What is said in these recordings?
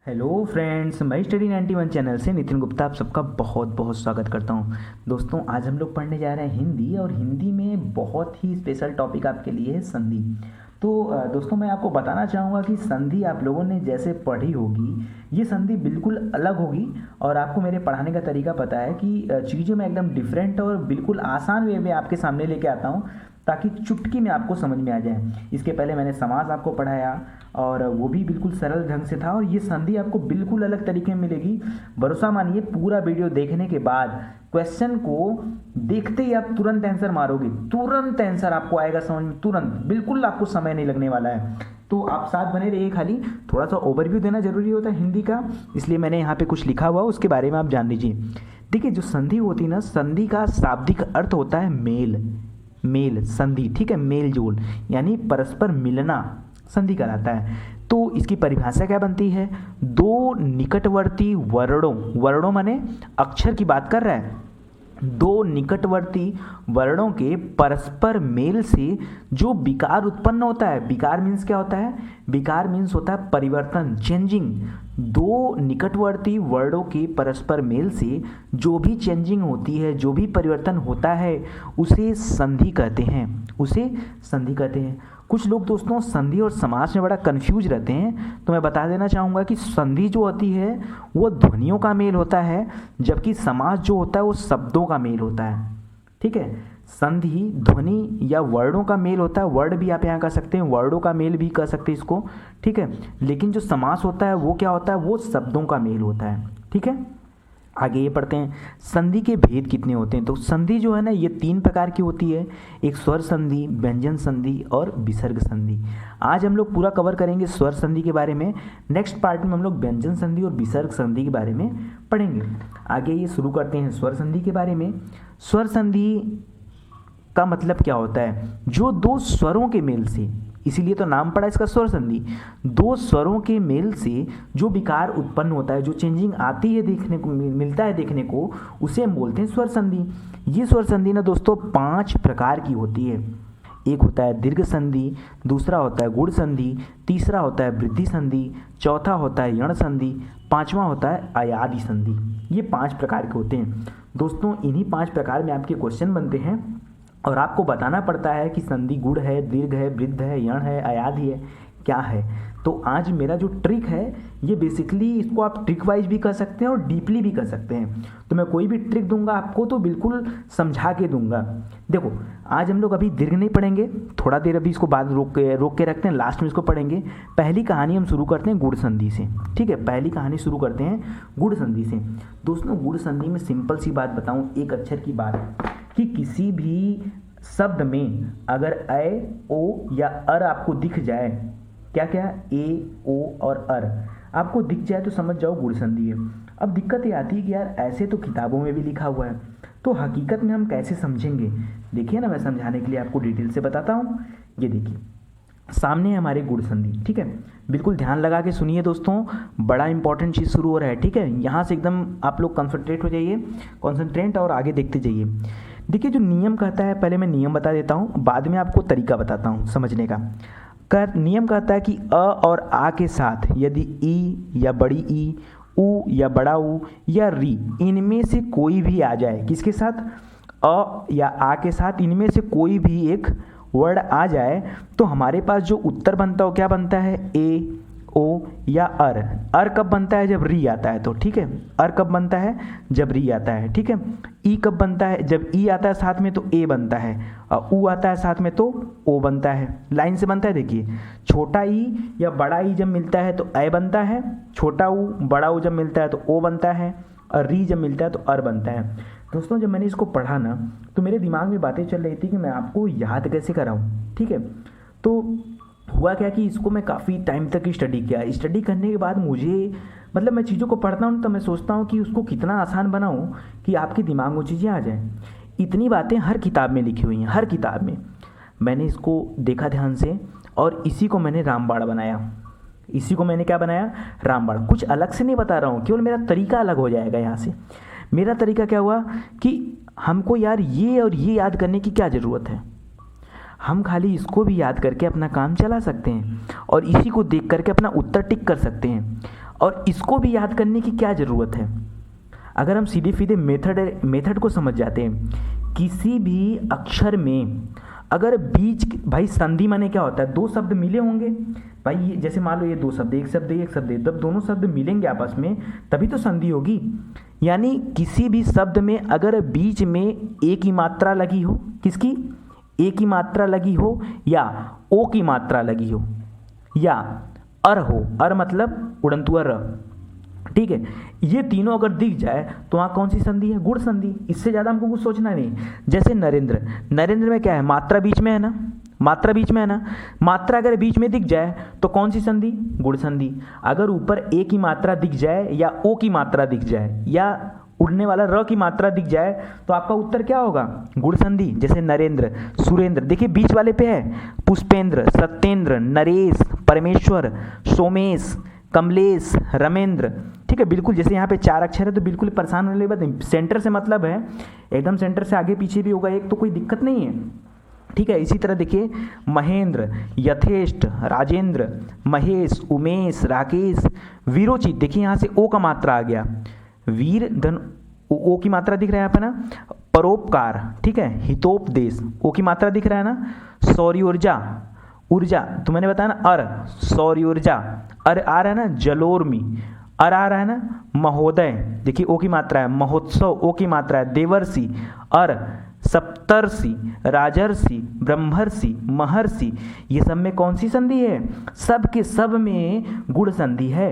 Hello friends, मैं study 91 channel से नितिन गुप्ता आप सबका बहुत बहुत स्वागत करता हूं। दोस्तों, आज हम लोग पढ़ने जा रहे हैं हिंदी, और हिंदी में बहुत ही स्पेशल टॉपिक आपके लिए है संधि। तो दोस्तों, मैं आपको बताना चाहूँगा कि संधि आप लोगों ने जैसे पढ़ी होगी, ये संधि बिल्कुल अलग होगी। और आपको मेरे पढ़ाने का तरीका पता है कि चीज़ें मैं एकदम डिफरेंट और बिल्कुल आसान वे में आपके सामने लेके आता हूँ, ताकि चुटकी में आपको समझ में आ जाए। इसके पहले मैंने समास आपको पढ़ाया, और वो भी बिल्कुल सरल ढंग से था, और ये संधि आपको बिल्कुल अलग तरीके में मिलेगी। भरोसा मानिए, पूरा वीडियो देखने के बाद क्वेश्चन को देखते ही आप तुरंत आंसर मारोगे, तुरंत आंसर आपको आएगा समझ में, तुरंत, बिल्कुल आपको समय नहीं लगने वाला है। तो आप साथ बने रहिए। खाली थोड़ा सा ओवरव्यू देना जरूरी होता है हिंदी का, इसलिए मैंने यहाँ पे कुछ लिखा हुआ, उसके बारे में आप जान लीजिए। देखिए, जो संधि होती है ना, संधि का शाब्दिक अर्थ होता है मेल। मेल संधि, ठीक है, मेल जोल यानी परस्पर मिलना संधि कहलाता है। तो इसकी परिभाषा क्या बनती है? दो निकटवर्ती वर्णों माने अक्षर की बात कर रहा है, दो निकटवर्ती वर्णों के परस्पर मेल से जो विकार उत्पन्न होता है। विकार मीन्स क्या होता है? विकार मीन्स होता है परिवर्तन, चेंजिंग। दो निकटवर्ती वर्णों के परस्पर मेल से जो भी चेंजिंग होती है, जो भी परिवर्तन होता है, उसे संधि कहते हैं, उसे संधि कहते हैं। कुछ लोग दोस्तों संधि और समास में बड़ा कंफ्यूज रहते हैं, तो मैं बता देना चाहूँगा कि संधि जो होती है वो ध्वनियों का मेल होता है, जबकि समास जो होता है वो शब्दों का मेल होता है। ठीक है, संधि ध्वनि या वर्णों का मेल होता है, वर्ड भी आप यहाँ कह सकते हैं, वर्डों का मेल भी कह सकते हैं इसको, ठीक है। लेकिन जो समास होता है वो क्या होता है? वो शब्दों का मेल होता है, ठीक है। आगे ये पढ़ते हैं, संधि के भेद कितने होते हैं। तो संधि जो है ना, ये तीन प्रकार की होती है। एक स्वर संधि, व्यंजन संधि और विसर्ग संधि। आज हम लोग पूरा कवर करेंगे स्वर संधि के बारे में। नेक्स्ट पार्ट में हम लोग व्यंजन संधि और विसर्ग संधि के बारे में पढ़ेंगे। आगे ये शुरू करते हैं स्वर संधि के बारे में। स्वर संधि का मतलब क्या होता है? जो दो स्वरों के मेल से, इसीलिए तो नाम पड़ा इसका स्वर संधि, दो स्वरों के मेल से जो विकार उत्पन्न होता है, जो चेंजिंग आती है, देखने को मिलता है देखने को, उसे हम बोलते हैं स्वर संधि। ये स्वर संधि ना दोस्तों 5 प्रकार की होती है। एक होता है दीर्घ संधि, दूसरा होता है गुण संधि, तीसरा होता है वृद्धि संधि, चौथा होता है यण संधि, पांचवा होता है अयादि संधि। ये 5 प्रकार के होते हैं दोस्तों। इन्हीं 5 प्रकार में आपके क्वेश्चन बनते हैं, और आपको बताना पड़ता है कि संधि गुण है, दीर्घ है, वृद्ध है, यण है, अयादि है, क्या है। तो आज मेरा जो ट्रिक है, ये बेसिकली इसको आप ट्रिक वाइज भी कर सकते हैं और डीपली भी कर सकते हैं। तो मैं कोई भी ट्रिक दूंगा आपको तो बिल्कुल समझा के दूंगा। देखो, आज हम लोग अभी दीर्घ नहीं पढ़ेंगे, थोड़ा देर अभी इसको बाद रोक के रखते हैं, लास्ट में इसको पढ़ेंगे। पहली कहानी हम शुरू करते हैं गुण संधि से, ठीक है। पहली कहानी शुरू करते हैं गुण संधि से। दोस्तों, गुण संधि में सिंपल सी बात बताऊँ, एक अक्षर की बात, कि किसी भी शब्द में अगर ए, ओ या अर आपको दिख जाए, क्या क्या, ए, ओ और अर आपको दिख जाए, तो समझ जाओ गुण संधि है। अब दिक्कत ये आती है कि यार ऐसे तो किताबों में भी लिखा हुआ है, तो हकीकत में हम कैसे समझेंगे? देखिए ना, मैं समझाने के लिए आपको डिटेल से बताता हूँ। ये देखिए, सामने है हमारे गुण संधि, ठीक है। बिल्कुल ध्यान लगा के सुनिए दोस्तों, बड़ा इंपॉर्टेंट चीज़ शुरू हो रहा है, ठीक है। यहाँ से एकदम आप लोग कंसंट्रेट हो जाइए, कॉन्सेंट्रेट, और आगे देखते जाइए। देखिए, जो नियम कहता है, पहले मैं नियम बता देता हूँ, बाद में आपको तरीका बताता हूँ समझने का। नियम कहता है कि अ और आ के साथ यदि ई या बड़ी ई, उ या बड़ा उ या री, इनमें से कोई भी आ जाए, किसके साथ? अ या आ के साथ इनमें से कोई भी एक वर्ड आ जाए, तो हमारे पास जो उत्तर बनता है वो क्या बनता है? ए, ओ या अर। अर कब बनता है? जब री आता है, तो ठीक है। अर कब बनता है? जब री आता है, ठीक है। ई कब बनता है? जब ई आता है साथ में तो ए बनता है, और उ आता है साथ में तो ओ बनता है। लाइन से बनता है, देखिए, छोटा ई या बड़ा ई जब मिलता है तो ए बनता है, छोटा उ बड़ा उ जब मिलता है तो ओ बनता है, और री जब मिलता है तो अर बनता है। दोस्तों, जब मैंने इसको पढ़ा ना, तो मेरे दिमाग में बातें चल रही थी कि मैं आपको याद कैसे कराऊँ, ठीक है। तो हुआ क्या कि इसको मैं काफ़ी टाइम तक स्टडी किया। स्टडी करने के बाद मुझे, मतलब मैं चीज़ों को पढ़ता हूँ तो मैं सोचता हूँ कि उसको कितना आसान बनाऊँ कि आपके दिमाग में चीज़ें आ जाएं। इतनी बातें हर किताब में लिखी हुई हैं, हर किताब में। मैंने इसको देखा ध्यान से, और इसी को मैंने रामबाण बनाया। इसी को मैंने क्या बनाया? रामबाण। कुछ अलग से नहीं बता रहा हूँ, केवल मेरा तरीका अलग हो जाएगा यहाँ से। मेरा तरीका क्या हुआ कि हमको यार ये और ये याद करने की क्या ज़रूरत है, हम खाली इसको भी याद करके अपना काम चला सकते हैं, और इसी को देख करके अपना उत्तर टिक कर सकते हैं। और इसको भी याद करने की क्या ज़रूरत है? अगर हम सीधे सीधे मेथड को समझ जाते हैं, किसी भी अक्षर में अगर बीच, भाई संधि माने क्या होता है? दो शब्द मिले होंगे भाई, ये जैसे मान लो ये दो शब्द, एक शब्द एक शब्द, जब दोनों शब्द मिलेंगे आपस में तभी तो संधि होगी। यानी किसी भी शब्द में अगर बीच में ए की मात्रा लगी हो, किसकी? ए की मात्रा लगी हो, या ओ की मात्रा लगी हो, या अर हो, अर मतलब उड़ंतुआ र, ठीक है, ये तीनों अगर दिख जाए तो वहाँ कौन सी संधि है? गुण संधि। इससे ज़्यादा हमको कुछ सोचना नहीं। जैसे नरेंद्र, नरेंद्र में क्या है? मात्रा बीच में है ना, मात्रा बीच में है ना, मात्रा अगर बीच में दिख जाए तो कौन सी संधि? गुण संधि। अगर ऊपर ए की मात्रा दिख जाए या ओ की मात्रा दिख जाए या उड़ने वाला र की मात्रा दिख जाए तो आपका उत्तर क्या होगा? गुण संधि। जैसे नरेंद्र, सुरेंद्र, देखिए बीच वाले पे है पुष्पेंद्र, सत्येंद्र, नरेश, परमेश्वर, सोमेश, कमलेश, रमेंद्र, ठीक है। बिल्कुल जैसे यहाँ पे 4 अक्षर है तो बिल्कुल परेशान होने वाली बात नहीं, सेंटर से मतलब है, एकदम सेंटर से आगे पीछे भी होगा एक तो कोई दिक्कत नहीं है, ठीक है। इसी तरह देखिए महेंद्र, यथेष्ट, राजेंद्र, महेश, उमेश, राकेश, वीरोचित, देखिए यहाँ से ओ का मात्रा आ गया, वीर धन ओ की मात्रा दिख रहा है यहाँ पे ना, परोपकार, ठीक है, हितोपदेश, ओ की मात्रा दिख रहा है ना, सौर्योर्जा, ऊर्जा, तो मैंने बताया ना अर, सौर्योर्जा, अर आ रहा है ना, जलोर्मी, अर आ रहा है ना, महोदय, देखिए ओ की मात्रा है, महोत्सव, ओ की मात्रा है, देवर्षि, अर, सप्तर्षि, राजर्षि, ब्रह्मर्षि, महर्षि, ये सब में कौन सी संधि है? सब के सब में गुण संधि है।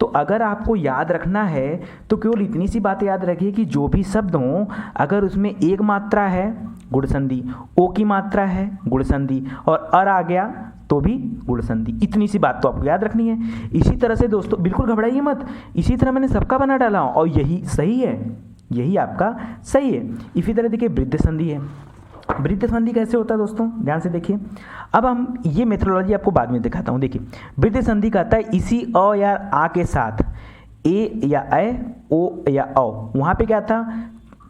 तो अगर आपको याद रखना है तो केवल इतनी सी बातें याद रखिए कि जो भी शब्द हों अगर उसमें एक मात्रा है गुण संधि, ओ की मात्रा है गुण संधि, और अर आ गया तो भी गुण संधि। इतनी सी बात तो आपको याद रखनी है। इसी तरह से दोस्तों बिल्कुल घबराइए मत, इसी तरह मैंने सबका बना डाला और यही सही है, यही आपका सही है। इसी तरह देखिए वृद्ध संधि है। वृद्ध संधि कैसे होता है दोस्तों, ध्यान से देखिए। अब हम ये मेथोडोलॉजी आपको बाद में दिखाता हूँ। देखिए वृद्ध संधि कहता है इसी अ या आ के साथ ए या ए, ओ या औ, वहाँ पे क्या था?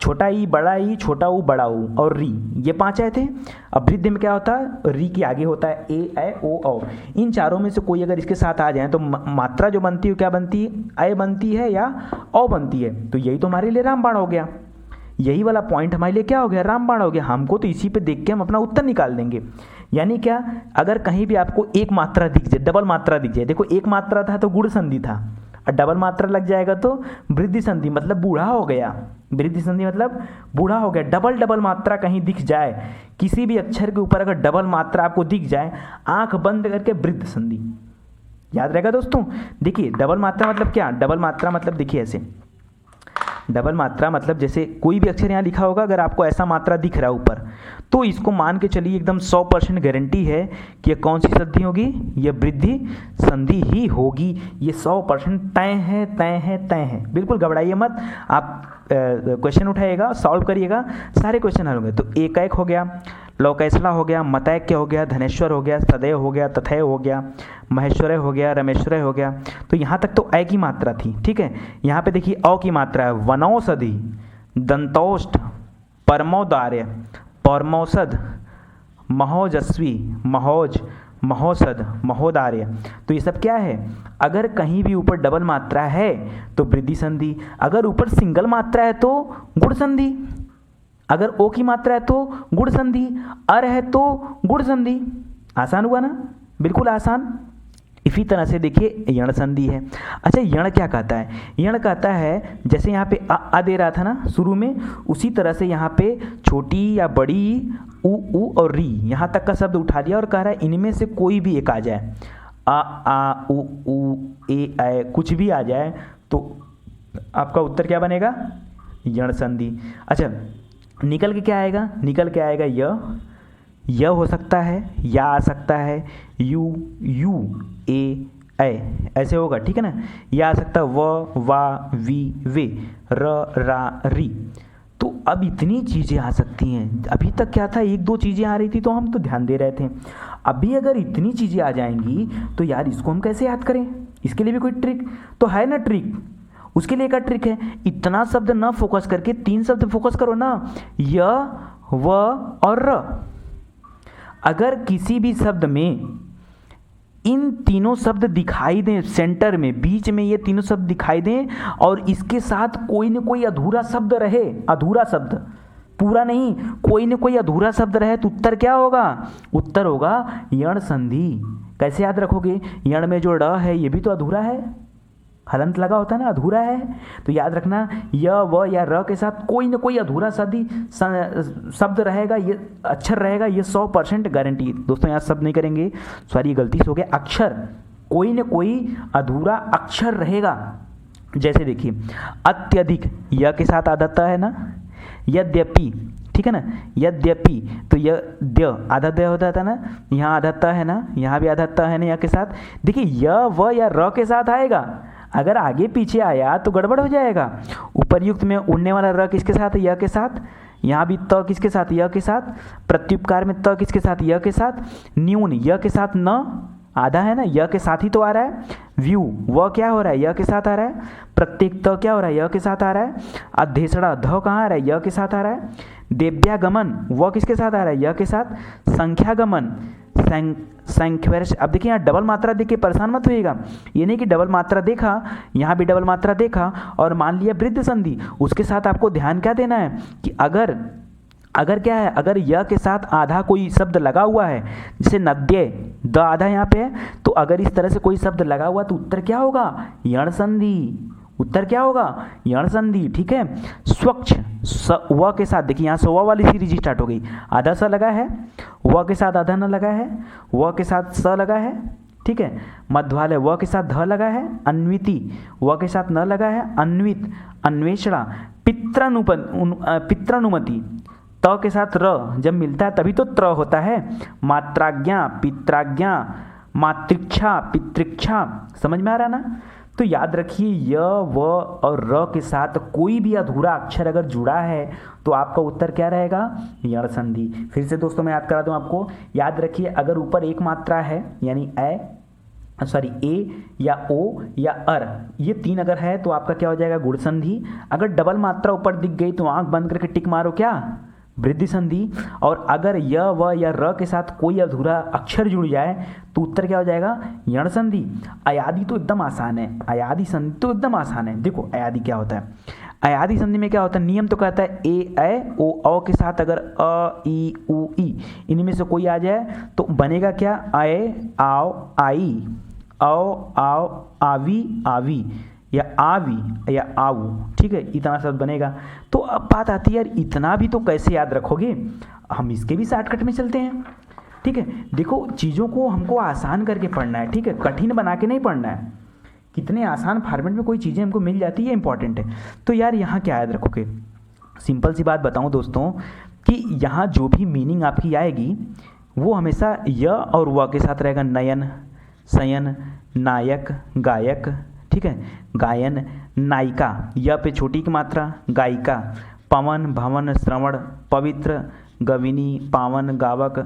छोटा ई, बड़ा ई, छोटा ऊ, बड़ा ऊ और री, ये 5 आए थे। अब वृद्ध में क्या होता है? री के आगे होता है ए, ए, ओ, औ। इन चारों में से कोई अगर इसके साथ आ जाए तो मात्रा जो बनती है क्या बनती है? ए बनती है या औ बनती है। तो यही तो हमारे लिए रामबाण हो गया, यही वाला पॉइंट हमारे लिए क्या हो गया? रामबाण हो गया। हमको तो इसी पे देख के हम अपना उत्तर निकाल देंगे। यानी क्या? अगर कहीं भी आपको एक मात्रा दिख जाए, डबल मात्रा दिख जाए, देखो एक मात्रा था तो गुण संधि था, और डबल मात्रा लग जाएगा तो वृद्धि संधि, मतलब बूढ़ा हो गया। वृद्धि संधि मतलब बूढ़ा हो गया। डबल मात्रा कहीं दिख जाए, किसी भी अक्षर के ऊपर अगर डबल मात्रा आपको दिख जाए, आंख बंद करके वृद्ध संधि, याद रहेगा दोस्तों। देखिए डबल मात्रा मतलब क्या? डबल मात्रा मतलब देखिए ऐसे, डबल मात्रा मतलब जैसे कोई भी अक्षर यहाँ लिखा होगा, अगर आपको ऐसा मात्रा दिख रहा है ऊपर, तो इसको मान के चलिए एकदम 100% गारंटी है कि ये कौन सी संधि होगी? ये वृद्धि संधि ही होगी। ये 100% तय है, तय है, तय है। बिल्कुल घबराइए मत, आप क्वेश्चन उठाइएगा, सॉल्व करिएगा, सारे क्वेश्चन हल होंगे। तो एक हो गया, लौकैसला हो गया, मतैक्य हो गया, धनेश्वर हो गया, सदैव हो गया, तथैव हो गया, महेश्वरय हो गया, रमेश्वरय हो गया। तो यहाँ तक तो ए की मात्रा थी, ठीक है। यहाँ पे देखिए औ की मात्रा है, वनौषधि, दंतौष्ठ, परमोदार्य, परमौषध, महोजस्वी, महोज, महोषध, महोदार्य। तो ये सब क्या है? अगर कहीं भी ऊपर डबल मात्रा है तो वृद्धि संधि, अगर ऊपर सिंगल मात्रा है तो गुण संधि, अगर ओ की मात्रा है तो गुण संधि, अर है तो गुण संधि। आसान हुआ ना? बिल्कुल आसान। इसी तरह से देखिए यण संधि है। अच्छा यण क्या कहता है? यण कहता है जैसे यहाँ पे आ दे रहा था ना शुरू में, उसी तरह से यहाँ पे छोटी या बड़ी उ और री, यहाँ तक का शब्द उठा दिया और कह रहा है इनमें से कोई भी एक आ जाए, आ उ ए कुछ भी आ जाए तो आपका उत्तर क्या बनेगा? यण संधि। अच्छा निकल के क्या आएगा? निकल के आएगा य हो सकता है, या आ सकता है, यू ए ऐसे होगा, ठीक है ना। या आ सकता है व, वा, वी, वे, र, रा, री। तो अब इतनी चीज़ें आ सकती हैं। अभी तक क्या था? 1-2 चीज़ें आ रही थी तो हम तो ध्यान दे रहे थे। अभी अगर इतनी चीज़ें आ जाएंगी तो यार इसको हम कैसे याद करें? इसके लिए भी कोई ट्रिक तो है ना? ट्रिक उसके लिए क्या ट्रिक है? इतना शब्द ना फोकस करके 3 शब्द फोकस करो ना, य, व और र। अगर किसी भी शब्द में इन तीनों शब्द दिखाई दें, सेंटर में बीच में ये तीनों शब्द दिखाई दें और इसके साथ कोई न कोई अधूरा शब्द रहे, अधूरा शब्द, पूरा नहीं, कोई न कोई अधूरा शब्द रहे, तो उत्तर क्या होगा? उत्तर होगा यण संधि। कैसे याद रखोगे? यण में जो ड़ है ये भी तो अधूरा है, हलंत लगा होता है ना, अधूरा है। तो याद रखना य व या र के साथ कोई न कोई अधूरा शब्द रहेगा, ये अक्षर रहेगा, ये 100% गारंटी। दोस्तों यहाँ शब्द नहीं करेंगे, सॉरी गलती से हो गया, अक्षर, कोई न कोई अधूरा अक्षर रहेगा। जैसे देखिए अत्यधिक, य के साथ आधा है ना, यद्यपि, ठीक है ना, यद्यपि, तो यद्य आधा द होता था ना, यहाँ आधा त है ना, यहाँ भी आधा त है ना य के साथ। देखिए य व या र के साथ आएगा, अगर आगे पीछे आया तो गड़बड़ हो जाएगा। उपर्युक्त में उड़ने वाला र किसके साथ है? य के साथ। यहाँ भी त किसके साथ? य के साथ। प्रत्युपकार में त किसके साथ? य के साथ। न्यून य के साथ, न आधा है ना, य के साथ ही तो आ रहा है। व्यू व क्या हो रहा है? य के साथ आ रहा है। प्रत्येक त क्या हो रहा है? य के साथ आ रहा है। अध्यक्षणा ध कहाँ आ रहा है? य के साथ आ रहा है। देव्यागमन व किसके साथ आ रहा है? य के साथ। संख्यागमन संख्यवर्ष, अब देखिए यहाँ डबल मात्रा देख के परेशान मत होइएगा, ये नहीं कि डबल मात्रा देखा, यहाँ भी डबल मात्रा देखा और मान लिया वृद्ध संधि, उसके साथ आपको ध्यान क्या देना है कि अगर क्या है, अगर य के साथ आधा कोई शब्द लगा हुआ है, जैसे नद्य, द आधा यहाँ पे है, तो अगर इस तरह से कोई शब्द लगा हुआ तो उत्तर क्या होगा? यण संधि। उत्तर क्या होगा? यण संधि। ठीक है। स्वच्छ व के साथ, देखिए यहाँ से व वाली सीरीज स्टार्ट हो गई, आधा स लगा है, व के साथ आधा न लगा है, व के साथ स लगा है, ठीक है। मध्वालय व के साथ ध लगा है। अन्विति व के साथ न लगा है। अन्वित, अन्वेषणा, पित्रानुमति त के साथ र जब मिलता है तभी तो त्र होता है। मात्राज्ञा, पित्राज्ञा, मातृक्षा, पितृक्षा, समझ में आ रहा ना? तो याद रखिए य व और र के साथ कोई भी अधूरा अक्षर अगर जुड़ा है तो आपका उत्तर क्या रहेगा? यण संधि। फिर से दोस्तों मैं याद करा दूं आपको, याद रखिए अगर ऊपर एक मात्रा है यानी ए या ओ या अर, ये तीन अगर है तो आपका क्या हो जाएगा? गुण संधि। अगर डबल मात्रा ऊपर दिख गई तो आंख बंद करके टिक मारो, क्या? वृद्धि संधि। और अगर य व या र के साथ कोई अधूरा अक्षर जुड़ जाए तो उत्तर क्या हो जाएगा? यण संधि। अयादि तो एकदम आसान है, अयादि संधि तो एकदम आसान है। देखो अयादि क्या होता है? अयादि संधि में क्या होता है? नियम तो कहता है ए ऐ ओ औ के साथ अगर अ ई उ ई इनमें से कोई आ जाए तो बनेगा क्या? अय आओ आई, औ आओ आवी आवी, या आवी या आऊ, ठीक है, इतना शब्द बनेगा। तो अब बात आती है यार इतना भी तो कैसे याद रखोगे? हम इसके भी शॉर्टकट में चलते हैं, ठीक है। देखो चीज़ों को हमको आसान करके पढ़ना है, ठीक है, कठिन बना के नहीं पढ़ना है। कितने आसान फॉर्मेट में कोई चीज़ें हमको मिल जाती है, इंपॉर्टेंट है। तो यार यहाँ क्या याद रखोगे? सिंपल सी बात बताऊँ दोस्तों कि यहाँ जो भी मीनिंग आपकी आएगी वो हमेशा य और व के साथ रहेगा। नयन, शयन, नायक, गायक, ठीक है, गायन, नायिका, य पे छोटी की मात्रा, गायिका, पवन, भवन, श्रवण, पवित्र, गविनी, पावन, गावक,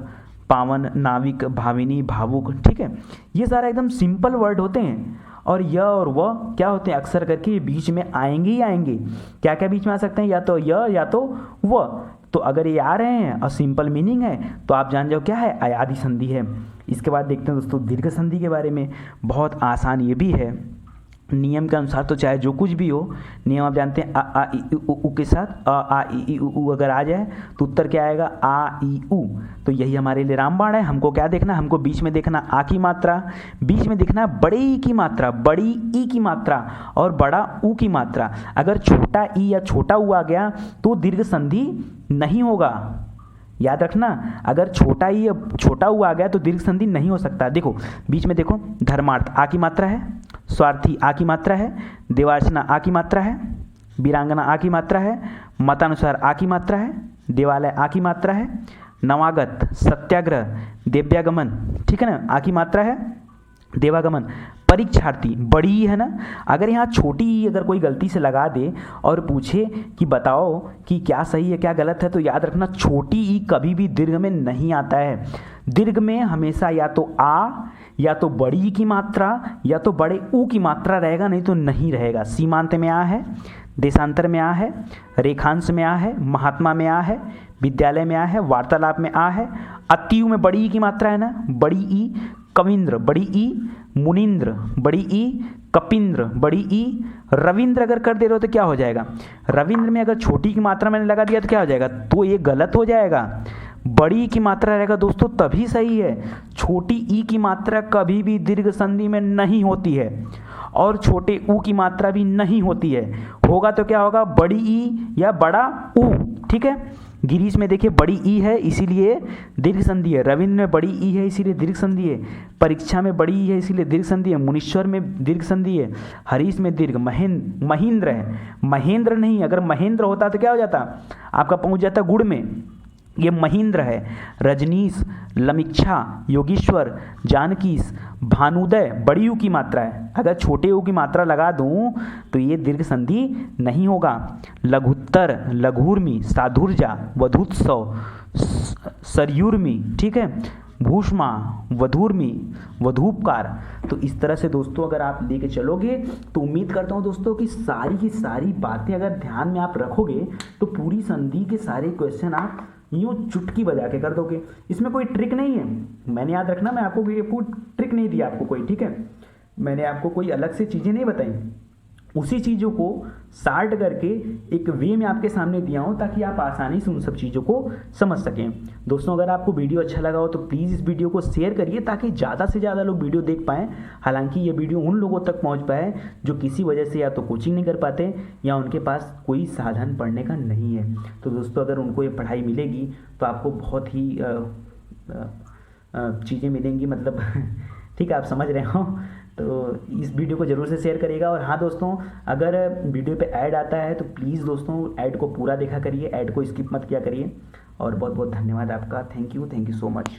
पावन, नाविक, भाविनी, भावुक, ठीक है। ये सारा एकदम सिंपल वर्ड होते हैं और य और व क्या होते हैं? अक्सर करके ये बीच में आएंगे ही आएंगे। क्या क्या बीच में आ सकते हैं? या तो य या तो व। तो अगर ये आ रहे हैं और सिंपल मीनिंग है तो आप जान जाओ क्या है? अयादि संधि है। इसके बाद देखते हैं दोस्तों दीर्घ संधि के बारे में। बहुत आसान ये भी है, नियम के अनुसार तो चाहे जो कुछ भी हो, नियम आप जानते हैं। आ ई उ के साथ आ ई उ अगर आ जाए तो उत्तर क्या आएगा? आ ई उ। तो यही हमारे लिए रामबाण है। हमको क्या देखना? हमको बीच में देखना आ की मात्रा, बीच में देखना बड़े ई की मात्रा, बड़ी ई की मात्रा और बड़ा ऊ की मात्रा। अगर छोटा ई या छोटा ऊ आ गया तो दीर्घ संधि नहीं होगा। याद रखना, अगर छोटा ई या छोटा ऊ आ गया तो दीर्घ संधि नहीं हो सकता। देखो बीच में देखो, धर्मार्थ आ की मात्रा है, स्वार्थी आ की मात्रा है, देवार्चना आ की मात्रा है, वीरांगना आ की मात्रा है, मतानुसार आ की मात्रा है, देवालय आ की मात्रा है, नवागत, सत्याग्रह, दिव्यागमन, ठीक है ना, आ की मात्रा है, देवागमन, परीक्षार्थी बड़ी ई है ना। अगर यहाँ छोटी ई अगर कोई गलती से लगा दे और पूछे कि बताओ कि क्या सही है क्या गलत है, तो याद रखना छोटी ई कभी भी दीर्घ में नहीं आता है। दीर्घ में हमेशा या तो आ या तो बड़ी ई की मात्रा या तो बड़े ऊ की मात्रा रहेगा, नहीं तो नहीं रहेगा। सीमांत में आ है, देशांतर में आ है, रेखांश में आ है, महात्मा में आ है, विद्यालय में आ है, वार्तालाप में आ है, अतियु में बड़ी ई की मात्रा है ना, बड़ी ई, कविंद्र बड़ी ई, मुनिंद्र बड़ी ई, कपिंद्र बड़ी ई, रविंद्र अगर कर दे रहे हो तो क्या हो जाएगा, रविंद्र में अगर छोटी की मात्रा मैंने लगा दिया तो क्या हो जाएगा, तो ये गलत हो जाएगा। बड़ी की मात्रा रहेगा दोस्तों तभी सही है। छोटी ई की मात्रा कभी भी दीर्घ संधि में नहीं होती है और छोटे ऊ की मात्रा भी नहीं होती है। होगा तो क्या होगा, बड़ी ई या बड़ा ऊ, ठीक है। गिरीश में देखिए बड़ी ई है इसीलिए दीर्घ संधि है, रविंद्र में बड़ी ई है इसीलिए दीर्घ संधि है, परीक्षा में बड़ी ई है इसीलिए दीर्घ संधि है, मुनीश्वर में दीर्घ संधि है, हरीश में दीर्घ, महेंद्र है, महेंद्र नहीं, अगर महेंद्र होता तो क्या हो जाता, आपका पहुंच जाता गुड़ में, ये महेंद्र है। रजनीश, लमीक्षा, योगीश्वर, जानकीश, भानुदय बड़ी यू की मात्रा है, अगर छोटे यू की मात्रा लगा दूं तो ये दीर्घ संधि नहीं होगा। लघुत्तर, लघुर्मी, साधुर्जा, वधुत्सव, सरयूर्मी, ठीक है, भूष्मा, वधूर्मी, वधूपकार। तो इस तरह से दोस्तों अगर आप लेके चलोगे तो उम्मीद करता हूँ दोस्तों कि सारी की सारी बातें अगर ध्यान में आप रखोगे तो पूरी संधि के सारे क्वेश्चन आप यूँ चुटकी बजा के कर दोगे। इसमें कोई ट्रिक नहीं है, मैंने याद रखना, मैं आपको कोई ट्रिक नहीं दिया आपको कोई, ठीक है, मैंने आपको कोई अलग से चीज़ें नहीं बताई, उसी चीज़ों को शार्ट करके एक वे में आपके सामने दिया हूँ ताकि आप आसानी से उन सब चीज़ों को समझ सकें। दोस्तों अगर आपको वीडियो अच्छा लगा हो तो प्लीज़ इस वीडियो को शेयर करिए ताकि ज़्यादा से ज़्यादा लोग वीडियो देख पाएँ। हालांकि ये वीडियो उन लोगों तक पहुँच पाए जो किसी वजह से या तो कोचिंग नहीं कर पाते या उनके पास कोई साधन पढ़ने का नहीं है। तो दोस्तों अगर उनको ये पढ़ाई मिलेगी तो आपको बहुत ही चीज़ें मिलेंगी, मतलब ठीक है, आप समझ रहे हो। तो इस वीडियो को ज़रूर से शेयर करिएगा। और हाँ दोस्तों, अगर वीडियो पे ऐड आता है तो प्लीज़ दोस्तों ऐड को पूरा देखा करिए, ऐड को स्किप मत किया करिए। और बहुत बहुत धन्यवाद आपका, थैंक यू सो मच।